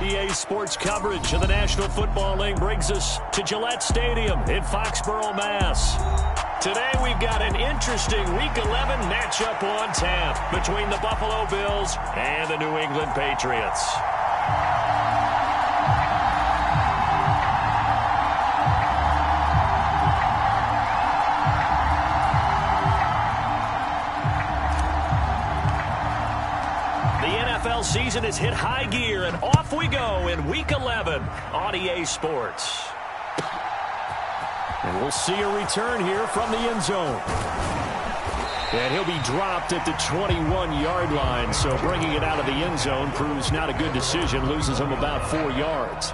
EA Sports coverage of the National Football League brings us to Gillette Stadium in Foxborough, Mass. Today we've got an interesting Week 11 matchup on tap between the Buffalo Bills and the New England Patriots. Season has hit high gear, and off we go in Week 11 on EA Sports. And we'll see a return here from the end zone. And he'll be dropped at the 21-yard line, so bringing it out of the end zone proves not a good decision, loses him about 4 yards.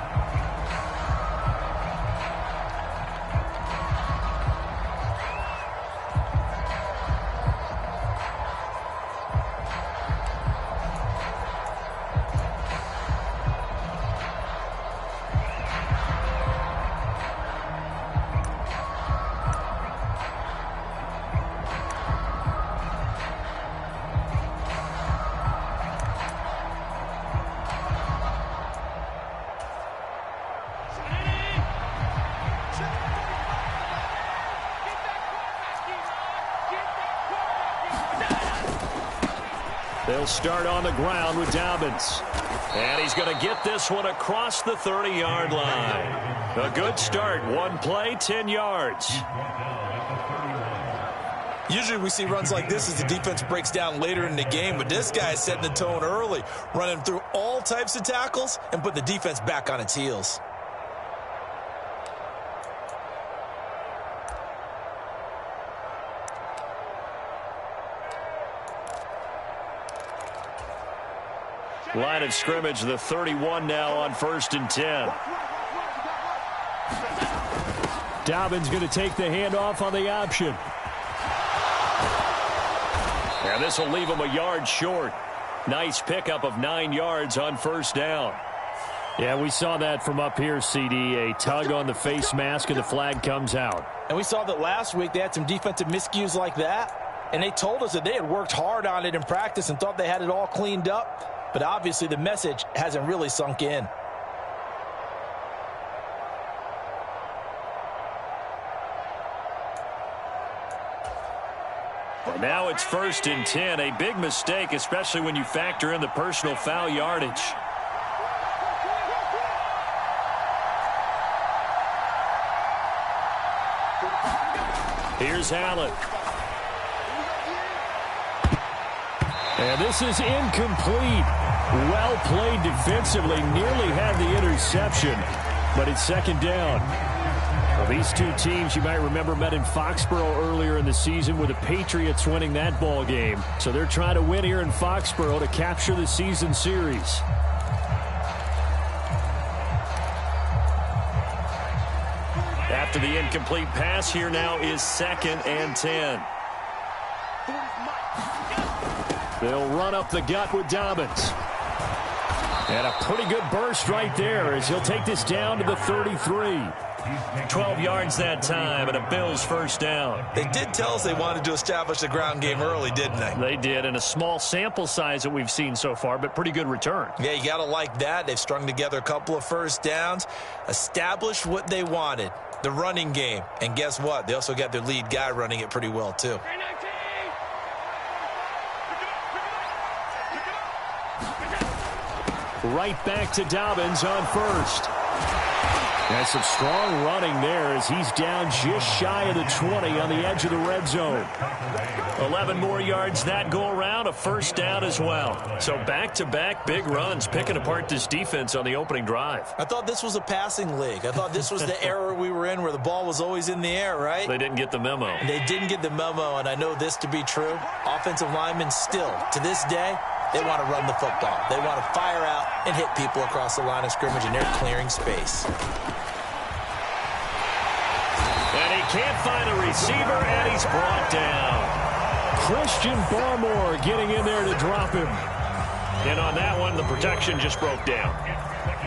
They'll start on the ground with Dobbins. And he's going to get this one across the 30-yard line. A good start. One play, 10 yards. Usually we see runs like this as the defense breaks down later in the game, but this guy is setting the tone early, running through all types of tackles and put the defense back on its heels. Line of scrimmage, the 31 now on 1st and 10. Dobbins going to take the handoff on the option. And this will leave him a yard short. Nice pickup of 9 yards on 1st down. Yeah, we saw that from up here, CD. A tug on the face mask and the flag comes out. And we saw that last week they had some defensive miscues like that. And they told us that they had worked hard on it in practice and thought they had it all cleaned up. But obviously the message hasn't really sunk in. And now it's 1st and 10. A big mistake, especially when you factor in the personal foul yardage. Here's Allen. And this is incomplete. Well played defensively. Nearly had the interception, but it's 2nd down. Well, these two teams, you might remember, met in Foxborough earlier in the season with the Patriots winning that ball game. So they're trying to win here in Foxborough to capture the season series. After the incomplete pass, here now is 2nd and 10. They'll run up the gut with Dobbins. And a pretty good burst right there as he'll take this down to the 33. 12 yards that time and a Bills 1st down. They did tell us they wanted to establish the ground game early, didn't they? They did, in a small sample size that we've seen so far, but pretty good return. Yeah, you got to like that. They've strung together a couple of 1st downs, established what they wanted, the running game. And guess what? They also got their lead guy running it pretty well, too. Right back to Dobbins on 1st. And some strong running there as he's down just shy of the 20 on the edge of the red zone. 11 more yards that go around, a 1st down as well. So back-to-back big runs, picking apart this defense on the opening drive. I thought this was a passing league. I thought this was the era we were in where the ball was always in the air, right? They didn't get the memo. And they didn't get the memo, and I know this to be true. Offensive linemen still, to this day, they want to run the football. They want to fire out and hit people across the line of scrimmage, and they're clearing space. And he can't find a receiver, and he's brought down. Christian Barmore getting in there to drop him. And on that one, the protection just broke down.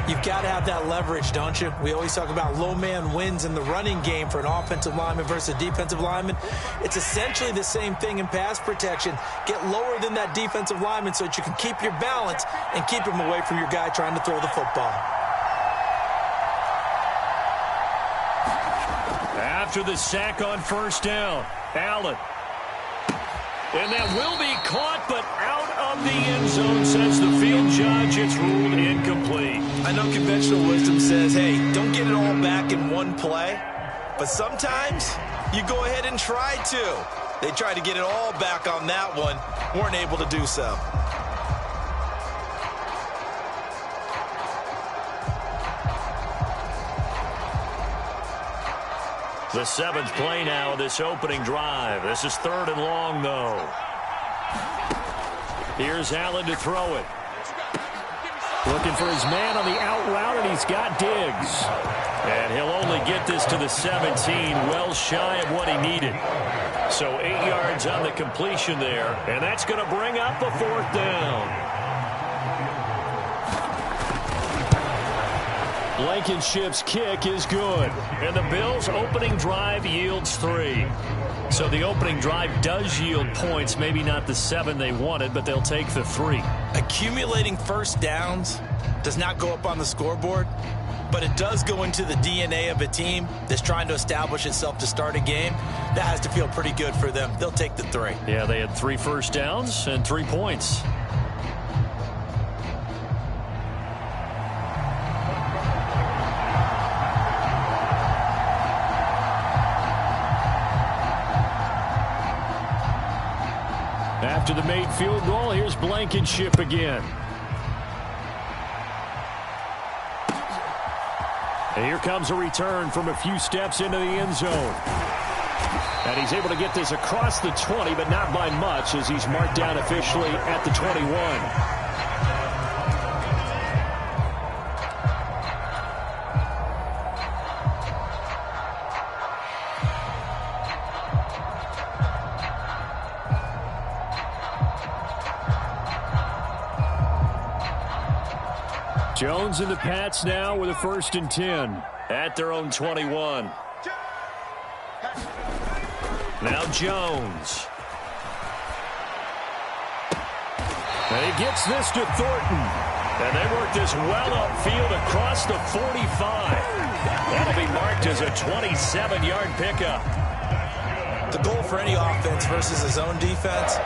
You've got to have that leverage, don't you? We always talk about low man wins in the running game for an offensive lineman versus a defensive lineman. It's essentially the same thing in pass protection. Get lower than that defensive lineman so that you can keep your balance and keep him away from your guy trying to throw the football. After the sack on first down, Allen. And that will be caught, but out of the end zone, says the field judge. It's ruled incomplete. I know conventional wisdom says, hey, don't get it all back in one play. But sometimes you go ahead and try to. They tried to get it all back on that one. Weren't able to do so. The seventh play now, this opening drive. This is 3rd and long, though. Here's Allen to throw it. Looking for his man on the out route, and he's got Diggs. And he'll only get this to the 17, well shy of what he needed. So 8 yards on the completion there, and that's going to bring up a 4th down. Blankenship's kick is good, and the Bills' opening drive yields 3. So the opening drive does yield points, maybe not the 7 they wanted, but they'll take the 3. Accumulating first downs does not go up on the scoreboard, but it does go into the DNA of a team that's trying to establish itself to start a game. That has to feel pretty good for them. They'll take the 3. Yeah, they had 3 first downs and 3 points. After the made field goal, here's Blankenship again. And here comes a return from a few steps into the end zone. And he's able to get this across the 20, but not by much, as he's marked down officially at the 21. Jones and the Pats now with a 1st and 10 at their own 21. Now Jones. And he gets this to Thornton. And they work this well upfield across the 45. That'll be marked as a 27-yard pickup. The goal for any offense versus his own defense,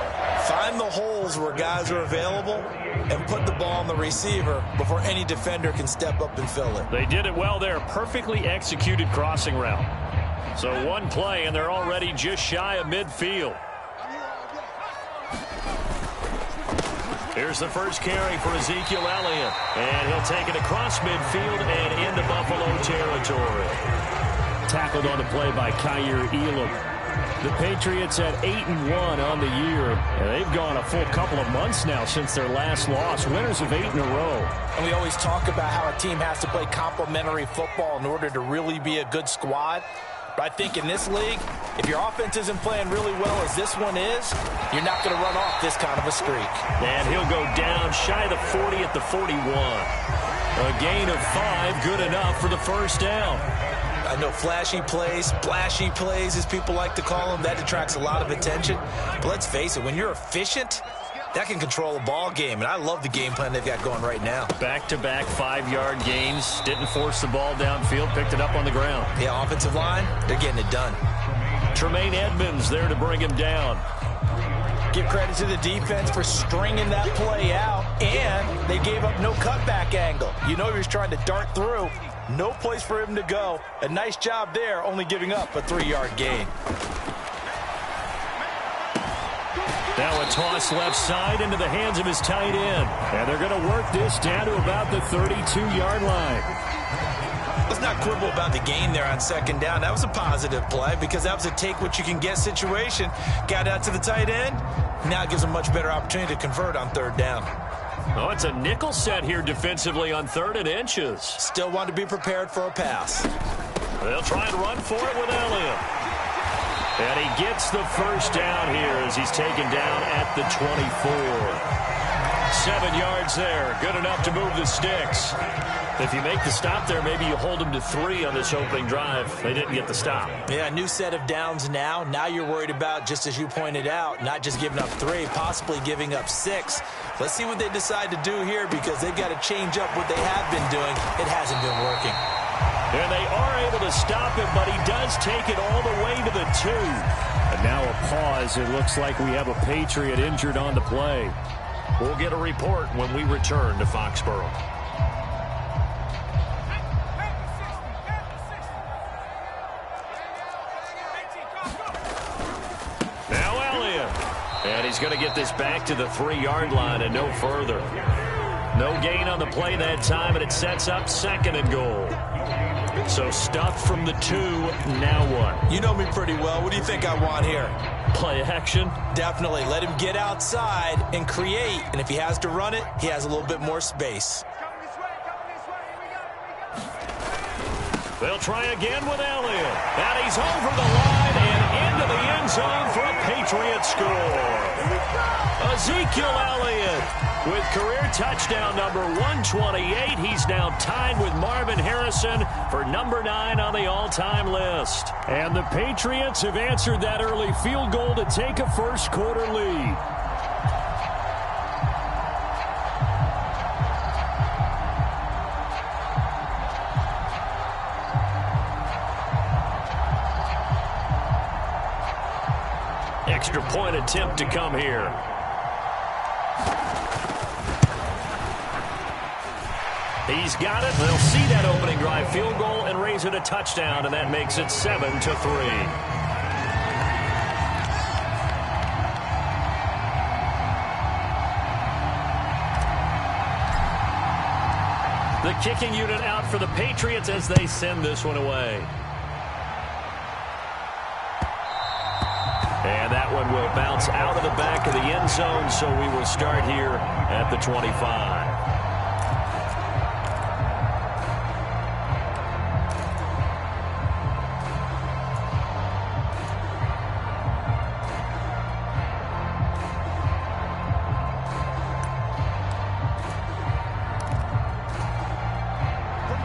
find the holes where guys are available and put the ball on the receiver before any defender can step up and fill it. They did it well there. Perfectly executed crossing route. So 1 play, and they're already just shy of midfield. Here's the first carry for Ezekiel Elliott. And he'll take it across midfield and into Buffalo territory. Tackled on the play by Kyer Elam. The Patriots at 8-1 on the year. And they've gone a full couple of months now since their last loss. Winners of 8 in a row. And we always talk about how a team has to play complementary football in order to really be a good squad. But I think in this league, if your offense isn't playing really well as this one is, you're not going to run off this kind of a streak. And he'll go down shy of the 40 at the 41. A gain of 5, good enough for the 1st down. I know flashy plays, splashy plays, as people like to call them, that attracts a lot of attention. But let's face it, when you're efficient, that can control a ball game. And I love the game plan they've got going right now. Back-to-back 5-yard gains. Didn't force the ball downfield. Picked it up on the ground. Yeah, offensive line, they're getting it done. Tremaine Edmonds there to bring him down. Give credit to the defense for stringing that play out. And they gave up no cutback angle. You know he was trying to dart through. No place for him to go. A nice job there, only giving up a 3-yard gain. Now a toss left side into the hands of his tight end. And they're going to work this down to about the 32-yard line. Let's not quibble about the gain there on 2nd down. That was a positive play because that was a take-what-you-can-get situation. Got out to the tight end. Now it gives them a much better opportunity to convert on 3rd down. Oh, it's a nickel set here defensively on 3rd and inches. Still want to be prepared for a pass. They'll try and run for it with Elliott. And he gets the 1st down here as he's taken down at the 24. 7 yards there. Good enough to move the sticks. If you make the stop there, maybe you hold them to 3 on this opening drive. They didn't get the stop. Yeah, new set of downs now. Now you're worried about, just as you pointed out, not just giving up 3, possibly giving up 6. Let's see what they decide to do here, because they've got to change up what they have been doing. It hasn't been working. And they are able to stop him, but he does take it all the way to the 2. And now a pause. It looks like we have a Patriot injured on the play. We'll get a report when we return to Foxborough. Now Elliott. And he's going to get this back to the 3-yard line and no further. No gain on the play that time, and it sets up 2nd and goal. So stuffed from the 2, now what? You know me pretty well. What do you think I want here? Play action? Definitely. Let him get outside and create. And if he has to run it, he has a little bit more space. They'll try again with Elliott. And he's over the line and into the end zone for a Patriot score. Ezekiel Elliott with career touchdown number 128. He's now tied with Marvin Harrison for number 9 on the all-time list. And the Patriots have answered that early field goal to take a first-quarter lead. Extra point attempt to come here. He's got it. They'll see that opening drive field goal and raise it a touchdown, and that makes it 7-3. The kicking unit out for the Patriots as they send this one away. And that one will bounce out of the back of the end zone, so we will start here at the 25.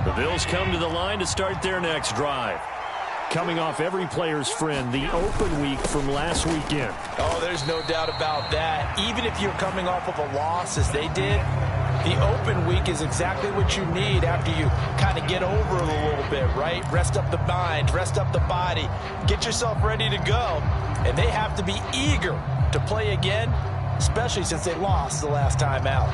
The Bills come to the line to start their next drive. Coming off every player's friend, the open week from last weekend. Oh, there's no doubt about that. Even if you're coming off of a loss as they did, the open week is exactly what you need after you kind of get over it a little bit, right? Rest up the mind, rest up the body, get yourself ready to go. And they have to be eager to play again, especially since they lost the last time out.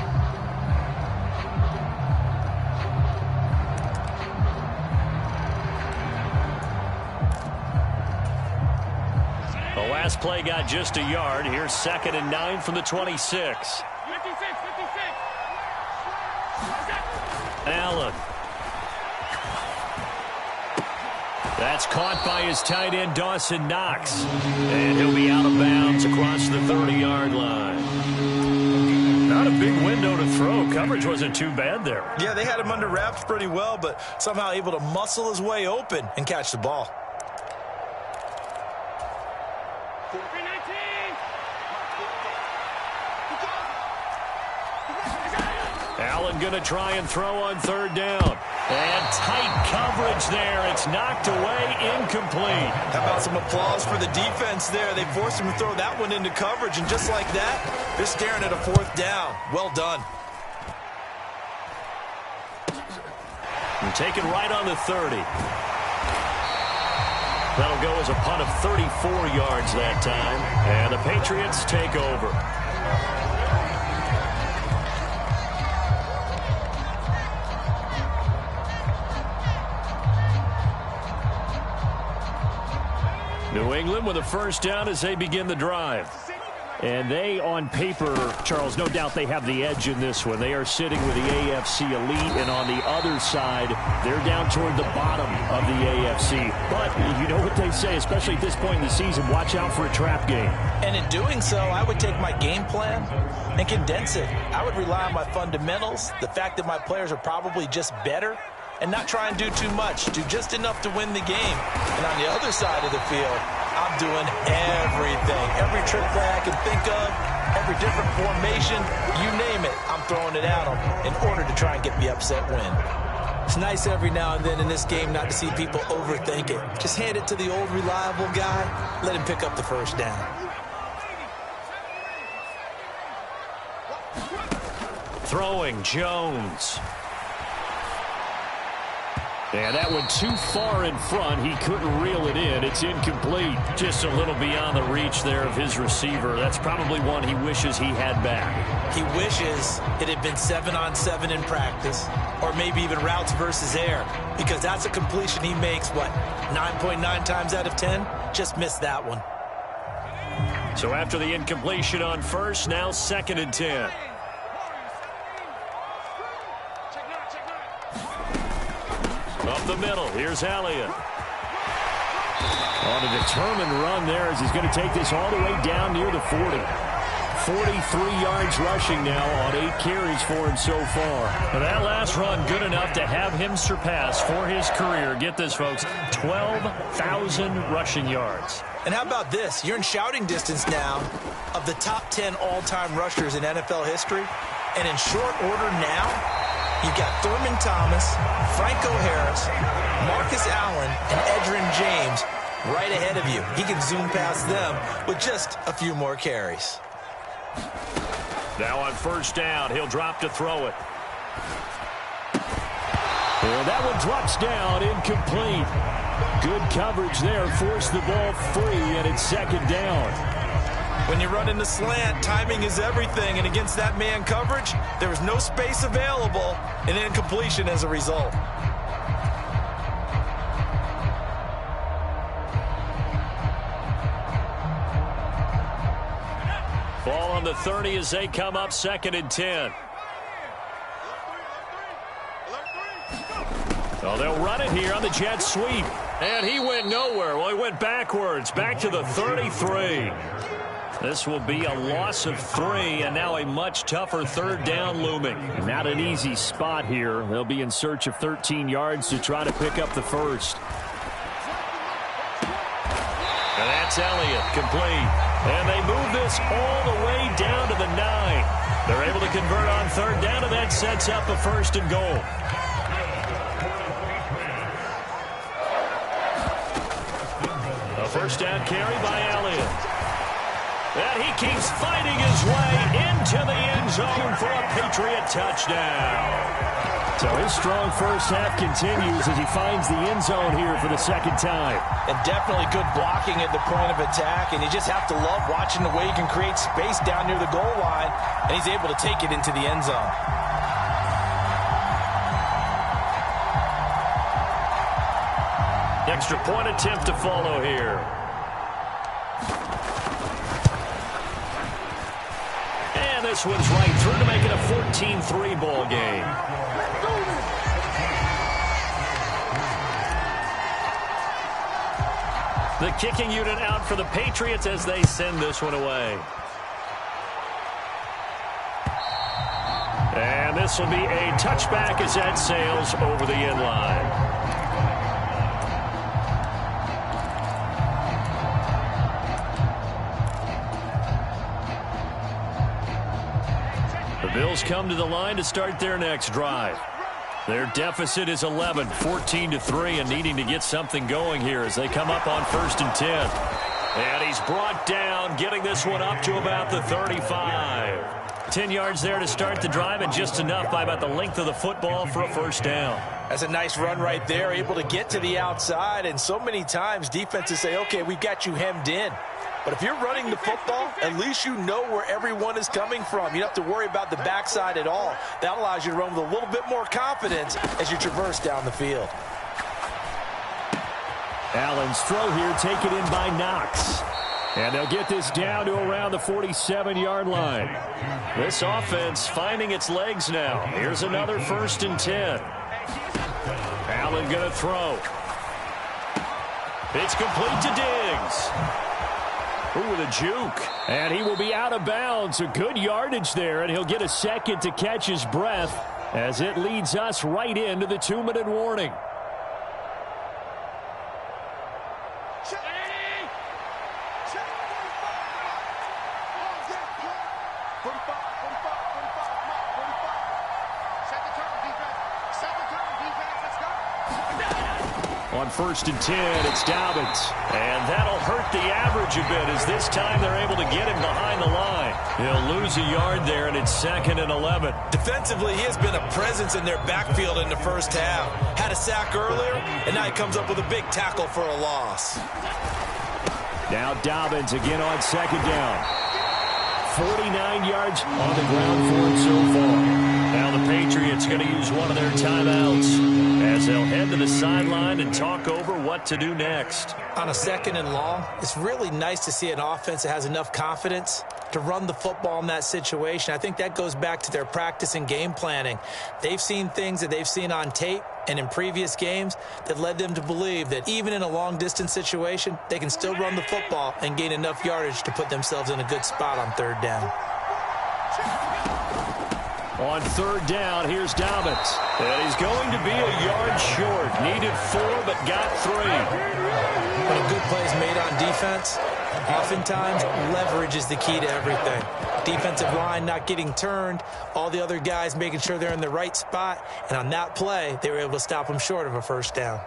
Last play got just a yard. Here's 2nd and 9 from the 26. 56. Allen. That's caught by his tight end, Dawson Knox. And he'll be out of bounds across the 30-yard line. Not a big window to throw. Coverage wasn't too bad there. Yeah, they had him under wraps pretty well, but somehow able to muscle his way open and catch the ball. Allen going to try and throw on 3rd down. And tight coverage there. It's knocked away, incomplete. How about some applause for the defense there? They forced him to throw that one into coverage, and just like that, they're staring at a 4th down. Well done. And taken right on the 30. That'll go as a punt of 34 yards that time. And the Patriots take over. New England with a first down as they begin the drive. And they, on paper, Charles, no doubt they have the edge in this one. They are sitting with the AFC elite, and on the other side, they're down toward the bottom of the AFC. But you know what they say, especially at this point in the season, watch out for a trap game. And in doing so, I would take my game plan and condense it. I would rely on my fundamentals, the fact that my players are probably just better, and not try and do too much. Do just enough to win the game. And on the other side of the field, I'm doing everything. Every trick play I can think of, every different formation, you name it, I'm throwing it at them in order to try and get the upset win. It's nice every now and then in this game not to see people overthink it. Just hand it to the old reliable guy, let him pick up the first down. Throwing Jones. Yeah, that went too far in front. He couldn't reel it in. It's incomplete. Just a little beyond the reach there of his receiver. That's probably one he wishes he had back. He wishes it had been 7-on-7 in practice, or maybe even routes versus air, because that's a completion he makes, what, 9.9 times out of 10? Just missed that one. So after the incompletion on first, now 2nd and 10. Up the middle, here's Elliott. On a determined run there as he's going to take this all the way down near the 40. 43 yards rushing now on 8 carries for him so far. But that last run good enough to have him surpass for his career, get this folks, 12,000 rushing yards. And how about this? You're in shouting distance now of the top 10 all-time rushers in NFL history. And in short order now, you've got Thurman Thomas, Franco Harris, Marcus Allen, and Edgerrin James right ahead of you. He can zoom past them with just a few more carries. Now on first down, he'll drop to throw it. Well, that one drops down, incomplete. Good coverage there, forced the ball free, and it's 2nd down. When you run in the slant, timing is everything, and against that man coverage, there was no space available, and incompletion as a result. Ball on the 30 as they come up 2nd and 10. Oh, they'll run it here on the jet sweep. And he went nowhere. Well, he went backwards, back to the 33. This will be a loss of 3, and now a much tougher 3rd down looming. Not an easy spot here. They'll be in search of 13 yards to try to pick up the first. And that's Elliott, complete. And they move this all the way down to the 9. They're able to convert on 3rd down, and that sets up a 1st and goal. A 1st down carry by Elliott. And he keeps fighting his way into the end zone for a Patriot touchdown. So his strong first half continues as he finds the end zone here for the 2nd time. And definitely good blocking at the point of attack, and you just have to love watching the way he can create space down near the goal line, and he's able to take it into the end zone. Extra point attempt to follow here. And this one's right through to make it a 14-3 ball game. The kicking unit out for the Patriots as they send this one away. And this will be a touchback as that sails over the end line. The Bills come to the line to start their next drive. Their deficit is 11, 14-3, and needing to get something going here as they come up on 1st and 10. And he's brought down, getting this one up to about the 35. 10 yards there to start the drive, and just enough by about the length of the football for a 1st down. That's a nice run right there, able to get to the outside, and so many times defenses say, okay, we've got you hemmed in. But if you're running the football, at least you know where everyone is coming from. You don't have to worry about the backside at all. That allows you to run with a little bit more confidence as you traverse down the field. Allen's throw here taken in by Knox. And they'll get this down to around the 47-yard line. This offense finding its legs now. Here's another 1st and 10. Allen going to throw. It's complete to Diggs. Ooh, with a juke. And he will be out of bounds. A good yardage there, and he'll get a second to catch his breath as it leads us right into the 2-minute warning. On 1st and 10, it's Dobbins. And that'll hurt the average a bit as this time they're able to get him behind the line. He'll lose a yard there, and it's 2nd and 11. Defensively, he has been a presence in their backfield in the first half. Had a sack earlier, and now he comes up with a big tackle for a loss. Now Dobbins again on 2nd down. 49 yards on the ground for him so far. Now the Patriots going to use one of their timeouts as they'll head to the sideline and talk over what to do next. On a 2nd and long, it's really nice to see an offense that has enough confidence to run the football in that situation. I think that goes back to their practice and game planning. They've seen things that they've seen on tape and in previous games that led them to believe that even in a long-distance situation, they can still run the football and gain enough yardage to put themselves in a good spot on 3rd down. On 3rd down, here's Dobbins. And he's going to be a yard short. Needed 4, but got 3. When a good play is made on defense, oftentimes leverage is the key to everything. Defensive line not getting turned, all the other guys making sure they're in the right spot, and on that play, they were able to stop them short of a 1st down.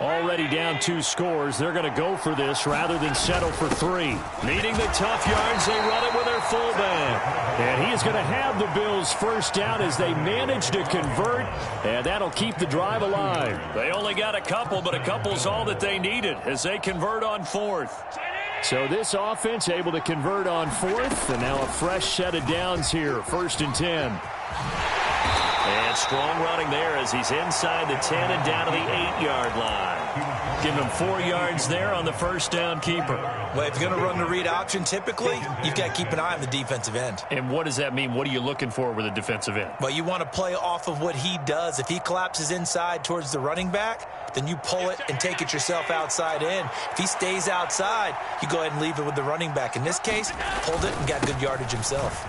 Already down 2 scores. They're going to go for this rather than settle for 3. Needing the tough yards, they run it with their fullback. And he is going to have the Bills' 1st down as they manage to convert, and that'll keep the drive alive. They only got a couple, but a couple's all that they needed as they convert on 4th. So this offense able to convert on 4th, and now a fresh set of downs here, 1st and 10. And strong running there as he's inside the 10 and down to the 8-yard line. Give him 4 yards there on the 1st down keeper. Well, if you're going to run the read option, typically, you've got to keep an eye on the defensive end. And what does that mean? What are you looking for with a defensive end? Well, you want to play off of what he does. If he collapses inside towards the running back, then you pull it and take it yourself outside in. If he stays outside, you go ahead and leave it with the running back. In this case, pulled it and got good yardage himself.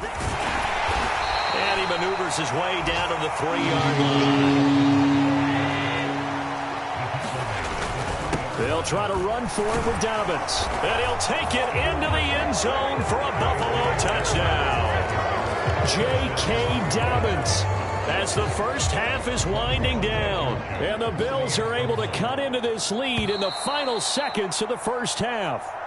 And he maneuvers his way down to the 3-yard line. They'll try to run for it with Dobbins. And he'll take it into the end zone for a Buffalo touchdown. J.K. Dobbins as the first half is winding down. And the Bills are able to cut into this lead in the final seconds of the first half.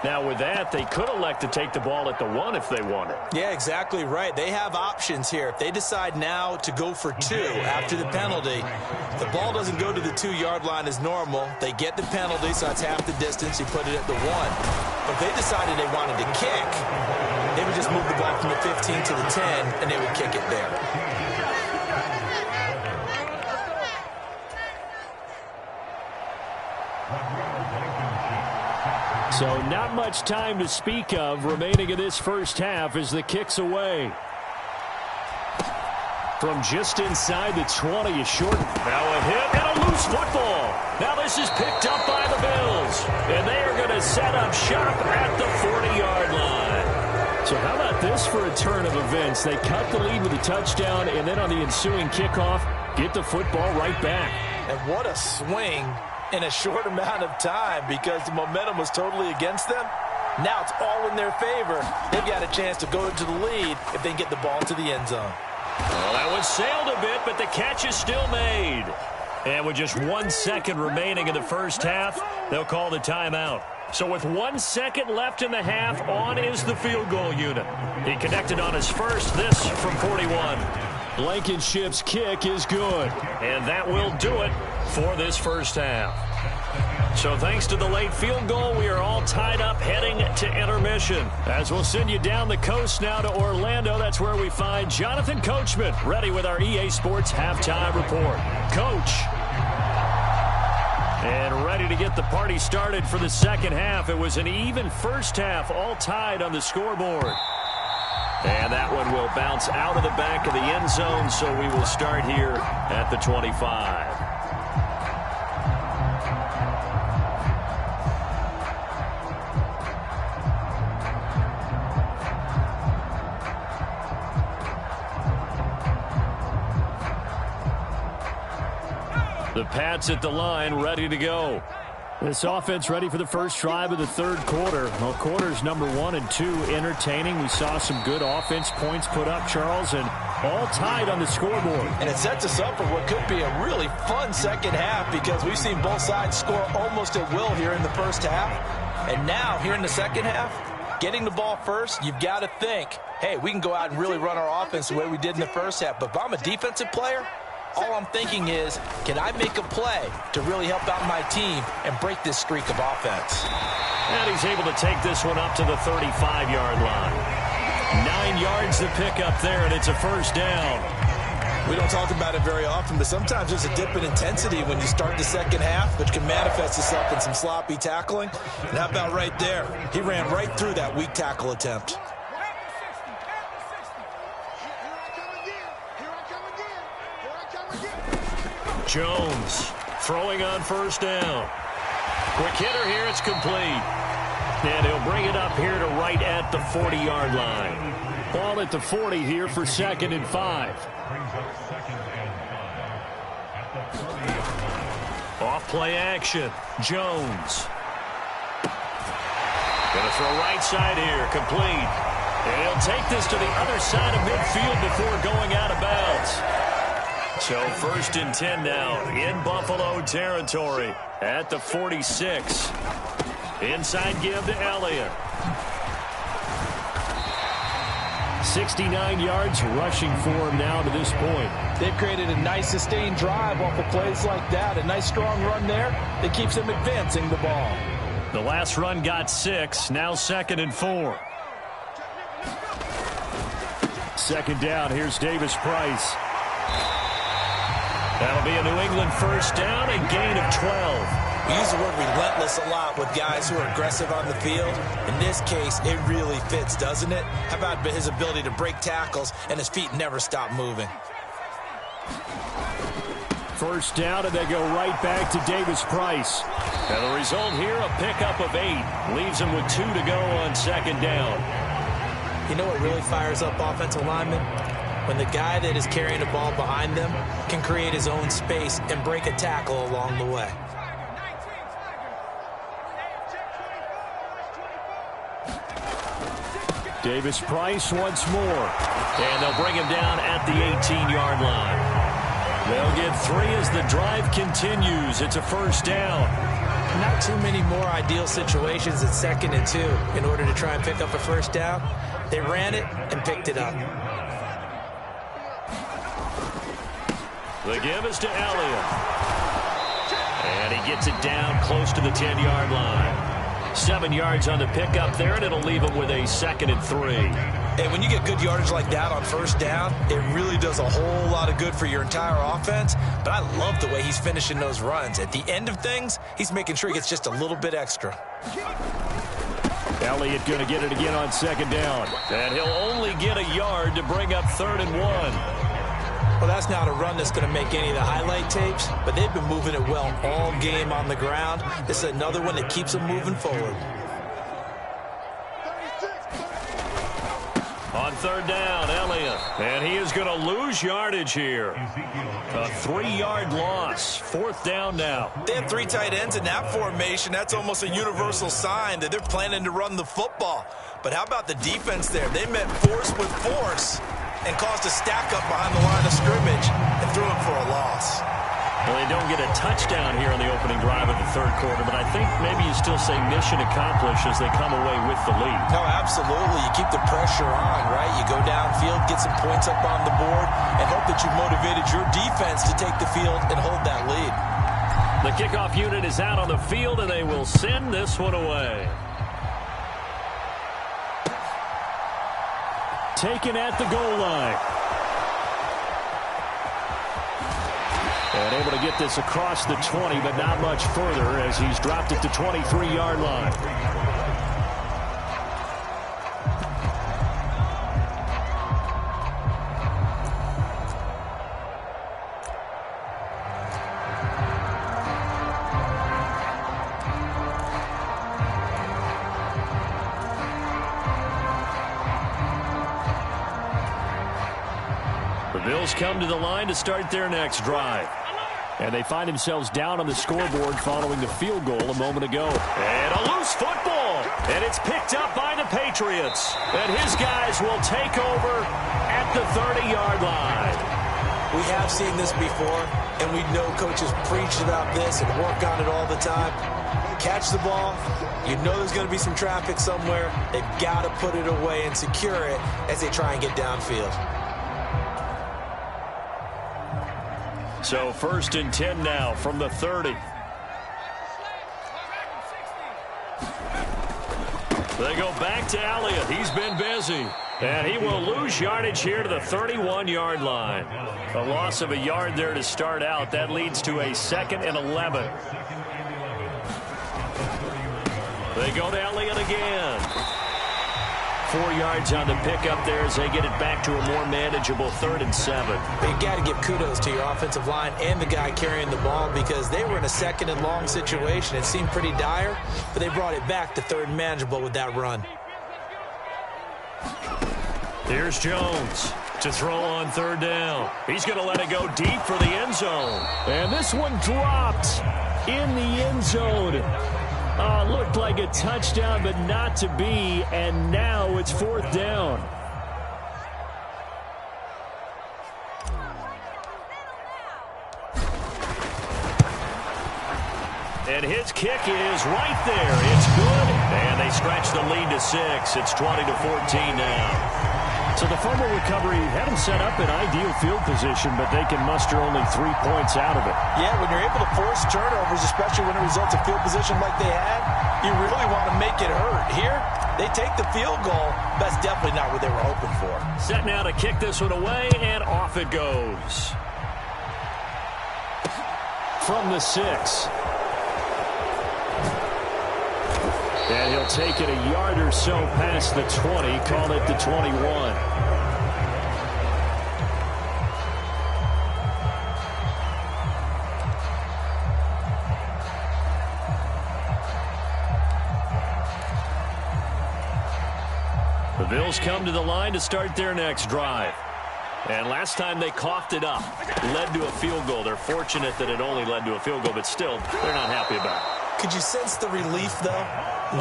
Now, with that, they could elect to take the ball at the 1 if they wanted. Yeah, exactly right. They have options here. If they decide now to go for 2 after the penalty, the ball doesn't go to the 2-yard line as normal. They get the penalty, so that's half the distance. You put it at the 1. But if they decided they wanted to kick, they would just move the ball from the 15 to the 10, and they would kick it there. So not much time to speak of remaining in this first half as the kick's away. From just inside the 20 is short. Now a hit and a loose football. Now this is picked up by the Bills. And they are going to set up shop at the 40-yard line. So how about this for a turn of events? They cut the lead with a touchdown, and then on the ensuing kickoff, get the football right back. And what a swing in a short amount of time because the momentum was totally against them. Now it's all in their favor. They've got a chance to go into the lead if they can get the ball to the end zone. Well, that one sailed a bit, but the catch is still made. And with just 1 second remaining in the first half, they'll call the timeout. So with 1 second left in the half, on is the field goal unit. He connected on his first, this from 41. Blankenship's kick is good. And that will do it for this first half. So thanks to the late field goal, we are all tied up heading to intermission. As we'll send you down the coast now to Orlando, that's where we find Jonathan Coachman ready with our EA Sports Halftime Report. Coach. And ready to get the party started for the second half. It was an even first half, all tied on the scoreboard. And that one will bounce out of the back of the end zone, so we will start here at the 25. The Pats at the line, ready to go. This offense ready for the first drive of the third quarter. Well, quarters number 1 and 2 entertaining. We saw some good offense points put up, Charles, and all tied on the scoreboard. And it sets us up for what could be a really fun second half because we've seen both sides score almost at will here in the first half. And now, here in the second half, getting the ball first, you've got to think, hey, we can go out and really run our offense the way we did in the first half. But if I'm a defensive player, all I'm thinking is, can I make a play to really help out my team and break this streak of offense? And he's able to take this one up to the 35-yard line. 9 yards to pick up there, and it's a first down. We don't talk about it very often, but sometimes there's a dip in intensity when you start the second half, which can manifest itself in some sloppy tackling. And how about right there? He ran right through that weak tackle attempt. Jones throwing on first down. Quick hitter here, it's complete. And he'll bring it up here to right at the 40-yard line. Ball at the 40 here for 2nd and 5. Off play action. Jones. Going to throw right side here, complete. And he'll take this to the other side of midfield before going out of bounds. So 1st and 10 now in Buffalo territory at the 46. Inside give to Elliott. 69 yards rushing for him now to this point. They've created a nice sustained drive off of plays like that. A nice strong run there that keeps them advancing the ball. The last run got 6. Now 2nd and 4. 2nd down. Here's Davis Price. That'll be a New England first down, a gain of 12. We use the word relentless a lot with guys who are aggressive on the field. In this case, it really fits, doesn't it? How about his ability to break tackles and his feet never stop moving? First down, and they go right back to Davis Price. And the result here, a pickup of 8. Leaves him with 2 to go on 2nd down. You know what really fires up offensive linemen? When the guy that is carrying the ball behind them can create his own space and break a tackle along the way. Davis Price once more. And they'll bring him down at the 18-yard line. They'll get 3 as the drive continues. It's a first down. Not too many more ideal situations at 2nd and 2 in order to try and pick up a first down. They ran it and picked it up. The give is to Elliott. And he gets it down close to the 10-yard line. 7 yards on the pickup there, and it'll leave him with a 2nd and 3. And when you get good yardage like that on first down, it really does a whole lot of good for your entire offense. But I love the way he's finishing those runs. At the end of things, he's making sure he gets just a little bit extra. Elliott going to get it again on 2nd down. And he'll only get a yard to bring up 3rd and 1. Well, that's not a run that's going to make any of the highlight tapes, but they've been moving it well all game on the ground. This is another one that keeps them moving forward. On 3rd down, Elliott. And he is going to lose yardage here. A 3-yard loss. 4th down now. They have 3 tight ends in that formation. That's almost a universal sign that they're planning to run the football. But how about the defense there? They met force with force and caused a stack up behind the line of scrimmage and threw him for a loss. Well, they don't get a touchdown here on the opening drive of the 3rd quarter, but I think maybe you still say mission accomplished as they come away with the lead. No, absolutely. You keep the pressure on, right? You go downfield, get some points up on the board, and hope that you motivated your defense to take the field and hold that lead. The kickoff unit is out on the field, and they will send this one away. Taken at the goal line. And able to get this across the 20, but not much further as he's dropped it to 23-yard line. The Bills come to the line to start their next drive. And they find themselves down on the scoreboard following the field goal a moment ago. And a loose football. And it's picked up by the Patriots. And his guys will take over at the 30-yard line. We have seen this before, and we know coaches preach about this and work on it all the time. Catch the ball. You know there's going to be some traffic somewhere. They've got to put it away and secure it as they try and get downfield. So 1st and 10 now from the 30. They go back to Elliott. He's been busy. And he will lose yardage here to the 31-yard line. A loss of a yard there to start out. That leads to a 2nd and 11. They go to Elliott again. 4 yards on the pickup there as they get it back to a more manageable 3rd and 7. You've got to give kudos to your offensive line and the guy carrying the ball because they were in a 2nd and long situation. It seemed pretty dire, but they brought it back to 3rd and manageable with that run. Here's Jones to throw on 3rd down. He's going to let it go deep for the end zone. And this one dropped in the end zone. Looked like a touchdown, but not to be. And now it's 4th down. And his kick is right there. It's good. And they stretch the lead to 6. It's 20-14 now. So the fumble recovery had them set up in ideal field position, but they can muster only 3 points out of it. Yeah, when you're able to force turnovers, especially when it results in field position like they had, you really want to make it hurt. Here, they take the field goal. That's definitely not what they were hoping for. Set now to kick this one away, and off it goes. From the 6. And he'll take it a yard or so past the 20, call it the 21. The Bills come to the line to start their next drive. And last time they coughed it up, led to a field goal. They're fortunate that it only led to a field goal, but still, they're not happy about it. Could you sense the relief, though,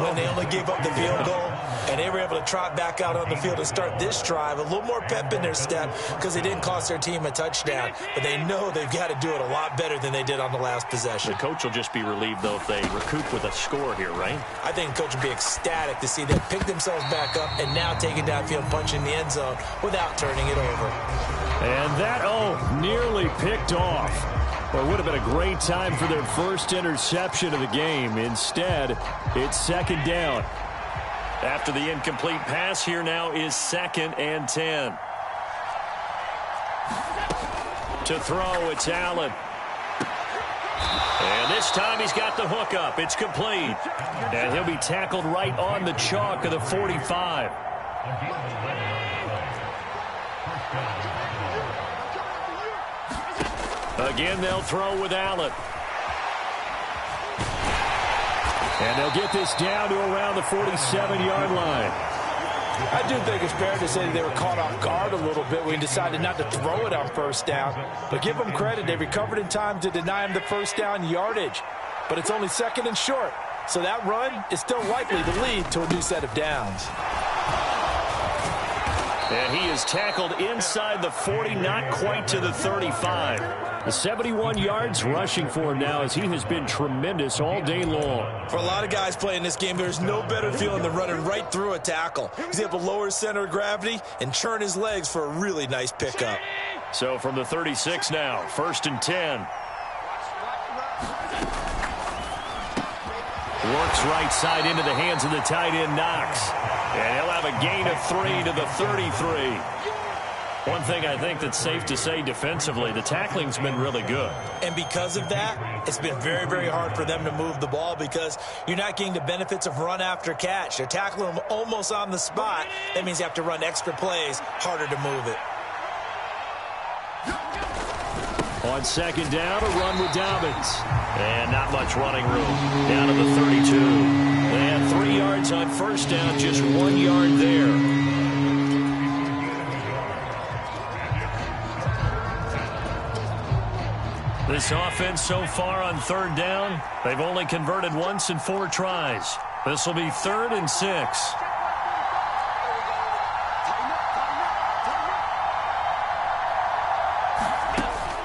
when they only gave up the field goal and they were able to trot back out on the field and start this drive? A little more pep in their step because they didn't cost their team a touchdown, but they know they've got to do it a lot better than they did on the last possession. The coach will just be relieved, though, if they recoup with a score here, right? I think the coach will be ecstatic to see them pick themselves back up and now take it downfield, punching the end zone without turning it over. And that, nearly picked off. Well, it would have been a great time for their first interception of the game. Instead, it's 2nd down. After the incomplete pass, here now is 2nd and 10. To throw, it's Allen. And this time he's got the hook up. It's complete. And he'll be tackled right on the chalk of the 45. Again, they'll throw with Allen. And they'll get this down to around the 47-yard line. I do think it's fair to say that they were caught off guard a little bit when he decided not to throw it on 1st down. But give them credit. They recovered in time to deny him the 1st down yardage. But it's only 2nd and short. So that run is still likely to lead to a new set of downs. And he is tackled inside the 40, not quite to the 35. The 71 yards rushing for him now as he has been tremendous all day long. For a lot of guys playing this game, there's no better feeling than running right through a tackle. He's able to lower his center of gravity and churn his legs for a really nice pickup. So from the 36 now, 1st and 10. Works right side into the hands of the tight end, Knox. And he'll have a gain of 3 to the 33. One thing I think that's safe to say defensively, the tackling's been really good. And because of that, it's been very, very hard for them to move the ball because you're not getting the benefits of run after catch. They're tackling them almost on the spot. That means you have to run extra plays, harder to move it. On 2nd down, a run with Dobbins. And not much running room. Down to the 32. They had 3 yards on 1st down, just 1 yard there. This offense so far on 3rd down, they've only converted once in 4 tries. This will be 3rd and 6.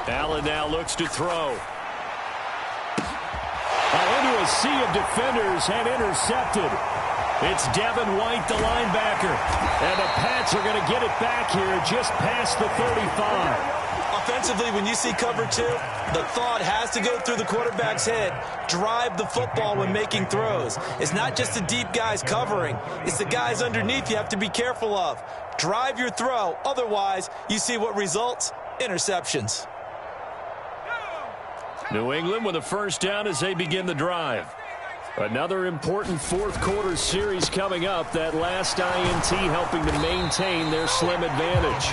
Allen now looks to throw. Into a sea of defenders and intercepted. It's Devin White, the linebacker. And the Pats are going to get it back here just past the 35. Offensively, when you see cover 2, the thought has to go through the quarterback's head. Drive the football when making throws. It's not just the deep guys covering. It's the guys underneath you have to be careful of. Drive your throw. Otherwise, you see what results? Interceptions. New England with a first down as they begin the drive. Another important fourth-quarter series coming up. That last INT helping to maintain their slim advantage.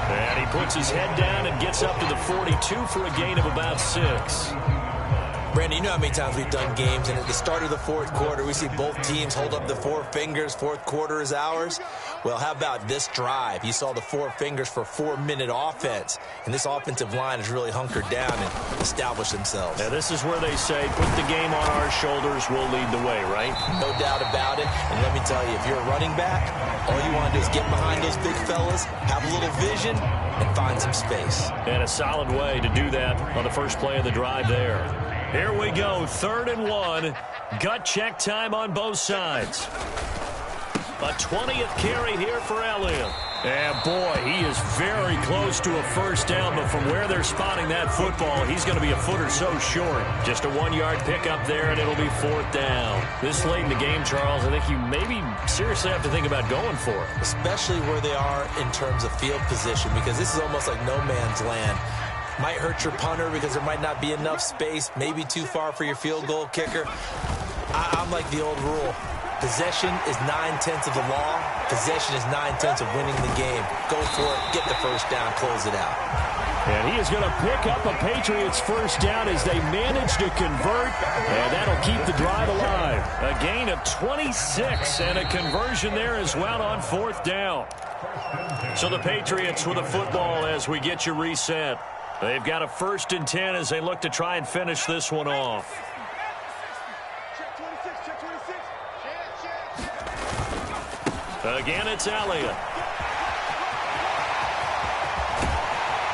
And he puts his head down and gets up to the 42 for a gain of about 6. Brandon, you know how many times we've done games, and at the start of the fourth quarter, we see both teams hold up the 4 fingers, fourth quarter is ours. Well, how about this drive? You saw the 4 fingers for 4-minute offense, and this offensive line has really hunkered down and established themselves. Now, this is where they say, put the game on our shoulders, we'll lead the way, right? No doubt about it, and let me tell you, if you're a running back, all you want to do is get behind those big fellas, have a little vision, and find some space. And a solid way to do that on the first play of the drive there. Here we go, 3rd and 1. Gut check time on both sides. A 20th carry here for Elliott. And boy, he is very close to a first down, but from where they're spotting that football, he's going to be a foot or so short. Just a 1-yard pickup there, and it'll be 4th down. This late in the game, Charles, I think you maybe seriously have to think about going for it. Especially where they are in terms of field position, because this is almost like no man's land. Might hurt your punter because there might not be enough space, maybe too far for your field goal kicker. I'm like the old rule. Possession is 9/10 of the law. Possession is 9/10 of winning the game. Go for it, get the first down, close it out. And he is going to pick up a Patriots first down as they manage to convert, and that'll keep the drive alive. A gain of 26 and a conversion there as well on 4th down. So the Patriots with the football as we get you reset. They've got a 1st and 10 as they look to try and finish this one off. Again, it's Elliott.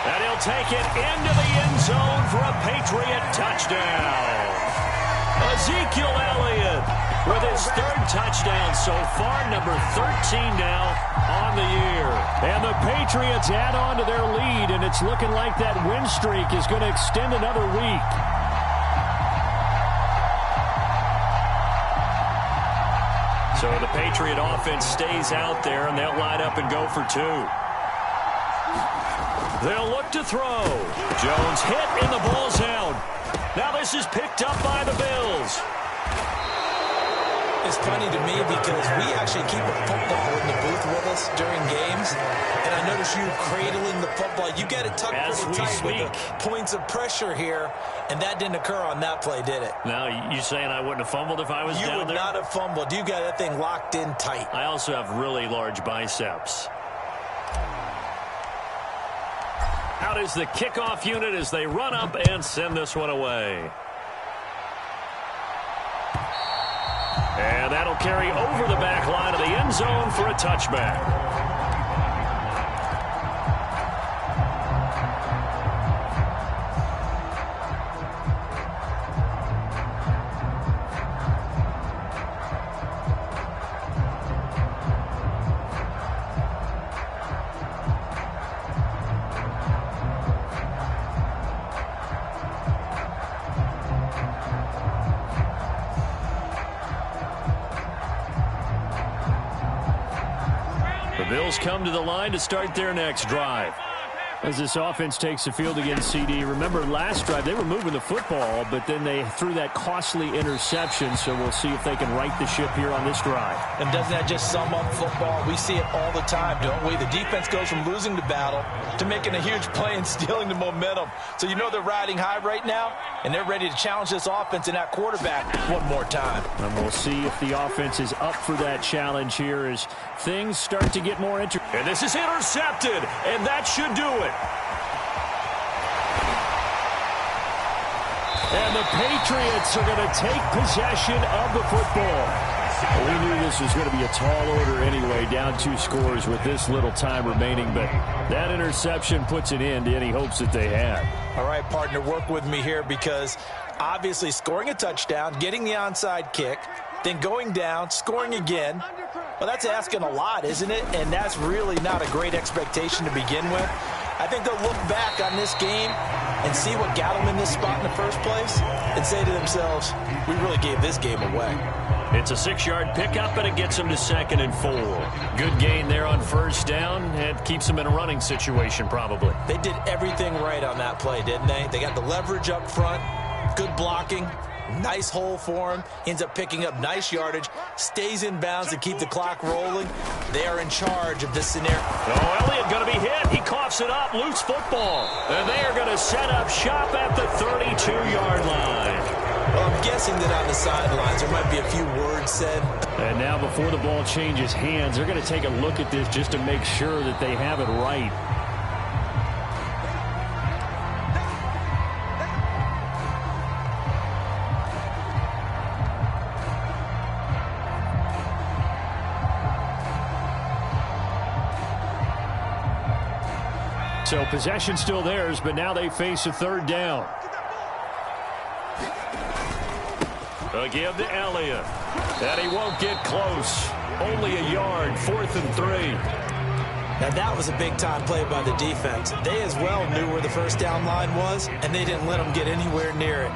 And he'll take it into the end zone for a Patriot touchdown. Ezekiel Elliott with his 3rd touchdown so far, number 13 now on the year. And the Patriots add on to their lead, and it's looking like that win streak is going to extend another week. So the Patriot offense stays out there, and they'll line up and go for 2. They'll look to throw. Jones hit, and the ball's out. Now this is picked up by the Bills. It's funny to me because we actually keep a football in the booth with us during games, and I notice you cradling the football. You get it tucked pretty tight with the points of pressure here, and that didn't occur on that play, did it? Now, you saying I wouldn't have fumbled if I was down there? You would not have fumbled. You got that thing locked in tight. I also have really large biceps. Out is the kickoff unit as they run up and send this one away. And that'll carry over the back line of the end zone for a touchback. The Bills come to the line to start their next drive. As this offense takes the field against CD, remember last drive they were moving the football, but then they threw that costly interception, so we'll see if they can right the ship here on this drive. And doesn't that just sum up football? We see it all the time, don't we? The defense goes from losing the battle to making a huge play and stealing the momentum. So you know they're riding high right now, and they're ready to challenge this offense and that quarterback one more time. And we'll see if the offense is up for that challenge here as things start to get more interesting. And this is intercepted, and that should do it. And the Patriots are going to take possession of the football. Well, we knew this was going to be a tall order anyway, down 2 scores with this little time remaining, but that interception puts an end to any hopes that they had. All right, partner, work with me here because obviously scoring a touchdown, getting the onside kick, then going down, scoring again. Well, that's asking a lot, isn't it? And that's really not a great expectation to begin with. I think they'll look back on this game and see what got them in this spot in the first place and say to themselves, we really gave this game away. It's a 6-yard pickup, and it gets them to 2nd and 4. Good gain there on first down. It keeps them in a running situation probably. They did everything right on that play, didn't they? They got the leverage up front, good blocking, nice hole for him, ends up picking up nice yardage, stays in bounds to keep the clock rolling. They are in charge of this scenario. Oh, Elliott going to be hit. He coughs it up, loose football. And they are going to set up shop at the 32-yard line. Well, I'm guessing that on the sidelines there might be a few words said. And now before the ball changes hands, they're going to take a look at this just to make sure that they have it right. So possession still theirs, but now they face a 3rd down. A give to Elliott. And he won't get close. Only a yard, 4th and 3. Now that was a big-time play by the defense. They as well knew where the first down line was, and they didn't let them get anywhere near it.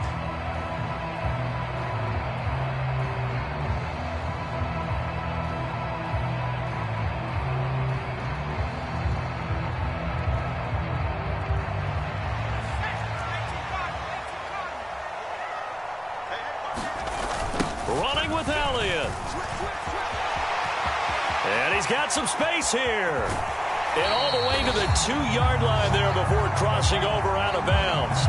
Running with Elliott. And he's got some space here. And all the way to the 2-yard line there before crossing over out of bounds.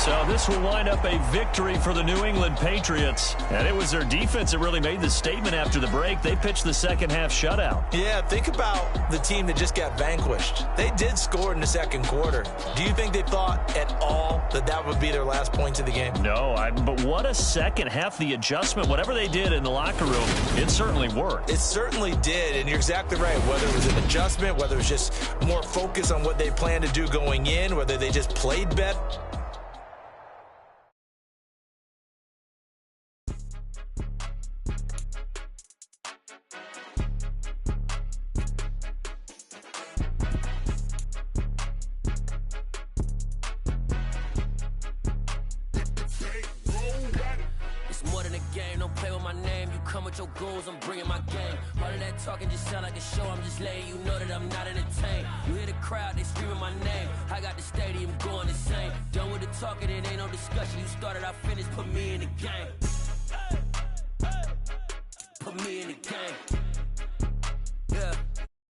So this will wind up a victory for the New England Patriots. And it was their defense that really made the statement after the break. They pitched the second-half shutout. Yeah, think about the team that just got vanquished. They did score in the second quarter. Do you think they thought at all that that would be their last points of the game? No, but what a second half. The adjustment, whatever they did in the locker room, it certainly worked. It certainly did, and you're exactly right. Whether it was an adjustment, whether it was just more focus on what they planned to do going in, whether they just played better. Your goals, I'm bringing my game. All of that talking just sound like a show. I'm just letting you know that I'm not entertained. You hear the crowd, they screaming my name. I got the stadium going insane. Done with the talking, it ain't no discussion. You started, I finished, put me in the game.